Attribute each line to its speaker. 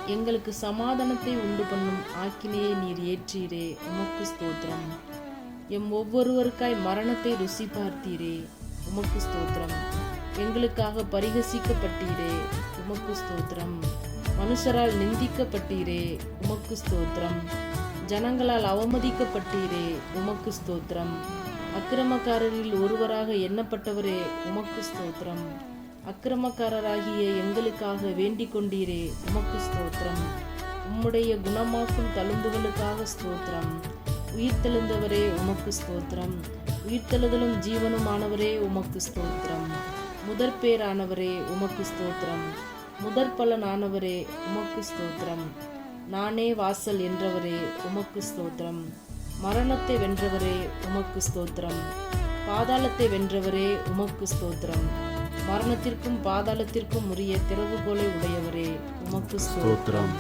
Speaker 1: எங்களுக்கு சமாதானத்தை உண்டு பண்ணும் ஆக்கினையை நீர் ஏற்றீரே, உமக்கு ஸ்தோத்திரம். எம் ஒவ்வொருவருக்காய் மரணத்தை ருசி பார்த்தீரே, உமக்கு ஸ்தோத்திரம். எங்களுக்காக பரிகசிக்கப்பட்டீரே, உமக்கு ஸ்தோத்திரம். மனுஷரால் நிந்திக்கப்பட்டீரே, உமக்கு ஸ்தோத்திரம். ஜனங்களால் அவமதிக்கப்பட்டீரே, உமக்கு ஸ்தோத்திரம். அக்கிரமக்காரரில் ஒருவராக எண்ணப்பட்டவரே, உமக்கு ஸ்தோத்திரம். அக்கிரமக்காரராகிய எங்களுக்காக வேண்டிக் கொண்டீரே, உமக்கு ஸ்தோத்திரம். உம்முடைய குணமாக்கும் தழும்புகளுக்காக ஸ்தோத்திரம். உயிர்த்தெழுந்தவரே, உமக்கு ஸ்தோத்திரம். உயிர்த்தெழுதலும் ஜீவனுமானவரே, உமக்கு ஸ்தோத்திரம். முதற்பேரானவரே, உமக்கு ஸ்தோத்திரம். முதற்பலனானவரே, உமக்கு ஸ்தோத்திரம். நானே வாசல் என்றவரே, உமக்கு ஸ்தோத்திரம். மரணத்தை வென்றவரே, உமக்கு ஸ்தோத்திரம். பாதாளத்தை வென்றவரே, உமக்கு ஸ்தோத்திரம். மரணத்திற்கும் பாதாளத்திற்கும் உரிய திறவுகோலை உடையவரே, உமக்கு ஸ்தோத்திரம்.